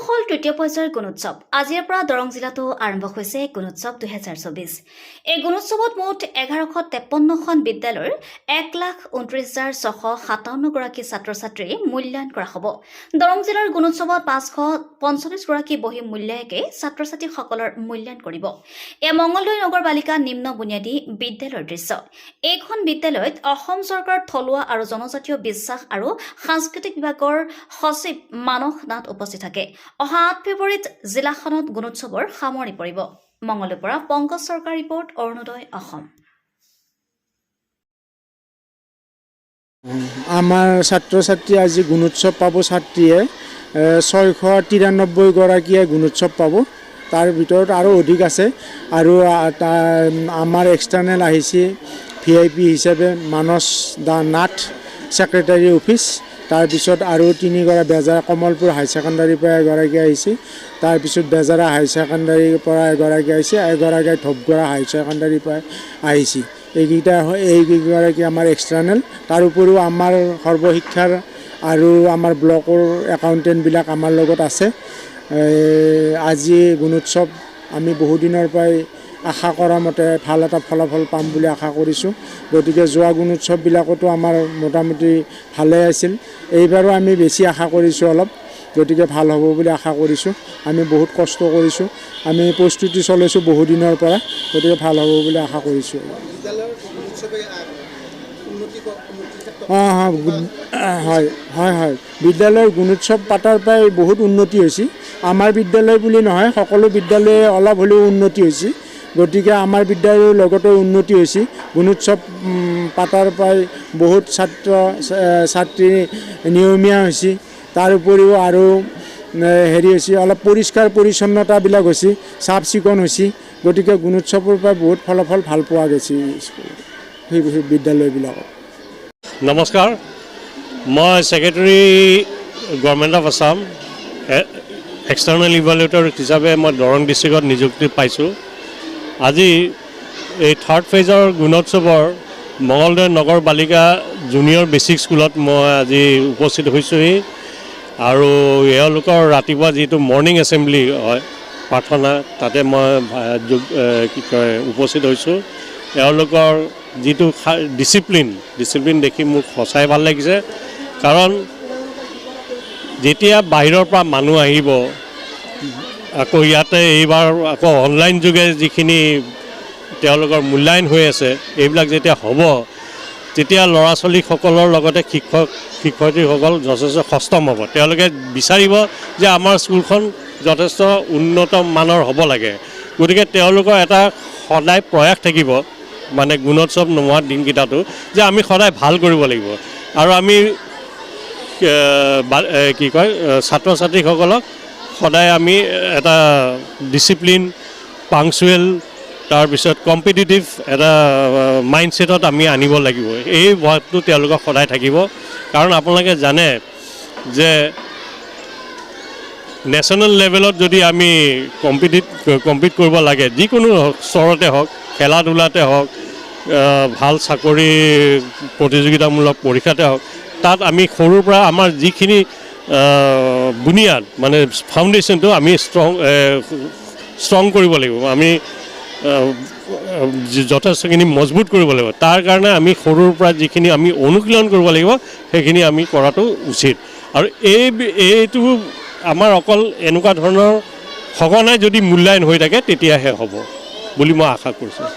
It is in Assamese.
হ'ল তৃতীয় পৰ্যায়ৰ গুণোৎসৱ। আজিৰ পৰা দৰং জিলাতো আৰম্ভ হৈছে গুণোৎসৱ 2024। এই গুণোৎসৱত মুঠ 1153খন বিদ্যালয়ৰ 1,29,657 গৰাকী ছাত্ৰ ছাত্ৰী মূল্যায়ন কৰা হ'ব। দৰং জিলাৰ গুণোৎসৱত 545 গৰাকী বহি মূল্যায়কে ছাত্ৰ ছাত্ৰীসকলৰ মূল্যায়ন কৰিব। এয়া মঙলদৈ নগৰ বালিকা নিম্ন বুনিয়াদী বিদ্যালয়ৰ দৃশ্য। এইখন বিদ্যালয়ত অসম চৰকাৰৰ থলুৱা আৰু জনজাতীয় বিশ্বাস আৰু সাংস্কৃতিক বিভাগৰ সচিব মানস নাথ উপস্থিত থাকে। অহা 8 ফেব্ৰুৱাৰীত জিলাখনত গুণোৎসৱৰ সামৰণি পৰিব। মঙলদৈৰ পৰা পংকজ চৰকাৰ ৰিপৰ্ট, অৰুণোদয় অসম। আমাৰ ছাত্ৰ ছাত্ৰী আজি গুণোৎসৱ পাব। ছাত্ৰীয়ে 693 গৰাকীয়ে গুণোৎসৱ পাব। তাৰ ভিতৰত আৰু অধিক আছে। আৰু আমাৰ এক্সটাৰ্নেল আহিছে VIP হিচাপে মানস নাথ, ছেক্ৰেটাৰী অফিচ। তাৰপিছত আৰু 3 গৰাকী বেজাৰা কমলপুৰ হাই ছেকেণ্ডাৰীৰ পৰা এগৰাকী আহিছে। তাৰপিছত বেজাৰা হাই ছেকেণ্ডাৰীৰ পৰা এগৰাকী আহিছে। এগৰাকী ধপগড়া হাই ছেকেণ্ডাৰীৰ পৰা আহিছে। এইকেইগৰাকী আমাৰ এক্সটাৰ্নেল। তাৰ উপৰিও আমাৰ সৰ্বশিক্ষাৰ আৰু আমাৰ ব্লকৰ একাউণ্টেণ্টবিলাক আমাৰ লগত আছে। আজি গুণোৎসৱ আমি বহুদিনৰ পৰাই আশা কৰা মতে ভাল এটা ফলাফল পাম বুলি আশা কৰিছোঁ। গতিকে যোৱা গুণোৎসৱবিলাকতো আমাৰ মোটামুটি ভালে আছিল। এইবাৰো আমি বেছি আশা কৰিছোঁ অলপ। গতিকে ভাল হ'ব বুলি আশা কৰিছোঁ। আমি বহুত কষ্ট কৰিছোঁ, আমি প্ৰস্তুতি চলাইছোঁ বহুদিনৰ পৰা। গতিকে ভাল হ'ব বুলি আশা কৰিছোঁ। হয় বিদ্যালয়ৰ গুণোৎসৱ পাতাৰ পৰাই বহুত উন্নতি হৈছে। আমাৰ বিদ্যালয় বুলি নহয়, সকলো বিদ্যালয়ে অলপ হ'লেও উন্নতি হৈছে। গতিকে আমাৰ বিদ্যালয়ৰ লগতো উন্নতি হৈছে। গুণোৎসৱ পাতাৰ পৰাই বহুত ছাত্ৰ ছাত্ৰী নিয়মীয়া হৈছে। তাৰ উপৰিও আৰু হৈছে অলপ পৰিষ্কাৰ পৰিচ্ছন্নতাবিলাক হৈছে, চাফ চিকুণ হৈছে। গতিকে গুণোৎসৱৰ পৰা বহুত ফলাফল ভাল পোৱা গৈছে সেই বিদ্যালয়বিলাকত। নমস্কাৰ, মই secretary government of Assam external evaluator হিচাপে মই দৰং ডিষ্ট্ৰিক্টত নিযুক্তি পাইছোঁ। আজি এই 3rd ফেজৰ গুণোৎসৱৰ মঙলদৈ নগৰ বালিকা জুনিয়ৰ বেচিক স্কুলত মই আজি উপস্থিত হৈছোঁহি। আৰু এওঁলোকৰ ৰাতিপুৱা যিটো মৰ্ণিং এছেম্বলি হয়, প্ৰাৰ্থনা, তাতে মই উপস্থিত হৈছোঁ। এওঁলোকৰ যিটো ডিচিপ্লিন দেখি মোৰ সঁচাই ভাল লাগিছে। কাৰণ যেতিয়া বাহিৰৰ পৰা মানুহ আহিব, আকৌ ইয়াতে এইবাৰ আকৌ অনলাইন যোগে যিখিনি তেওঁলোকৰ মূল্যায়ন হৈ আছে, এইবিলাক যেতিয়া হ'ব, তেতিয়া ল'ৰা ছোৱালীসকলৰ লগতে শিক্ষয়িত্ৰীসকল যথেষ্ট সষ্টম হ'ব। তেওঁলোকে বিচাৰিব যে আমাৰ স্কুলখন যথেষ্ট উন্নত মানৰ হ'ব লাগে। গতিকে তেওঁলোকৰ এটা সদায় প্ৰয়াস থাকিব, মানে গুণোৎসৱ নোহোৱা দিনকেইটাতো, যে আমি সদায় ভাল কৰিব লাগিব। আৰু আমি ছাত্ৰ ছাত্ৰীসকলক সদায় আমি এটা ডিচিপ্লিন, পাংচুৱেল, তাৰপিছত কম্পিটিটিভ এটা মাইণ্ডছেটত আমি আনিব লাগিব। এই ভাৱটো তেওঁলোকক সদায় থাকিব। কাৰণ আপোনালোকে জানে যে নেশ্যনেল লেভেলত যদি আমি কম্পিট কৰিব লাগে, যিকোনো স্তৰতে হওক, খেলা ধূলাতে হওক, ভাল চাকৰি প্ৰতিযোগিতামূলক পৰীক্ষাতে হওক, তাত আমি সৰুৰ পৰা আমাৰ যিখিনি বুনিয়াদ মানে ফাউণ্ডেশ্যনটো আমি ষ্ট্ৰং কৰিব লাগিব। আমি যথেষ্টখিনি মজবুত কৰিব লাগিব। তাৰ কাৰণে আমি সৰুৰ পৰা যিখিনি আমি অনুশীলন কৰিব লাগিব, সেইখিনি আমি কৰাটো উচিত। আৰু এইটো আমাৰ অকল এনেকুৱা ধৰণৰ সঘনাই যদি মূল্যায়ন হৈ থাকে, তেতিয়াহে হ'ব বুলি মই আশা কৰিছোঁ।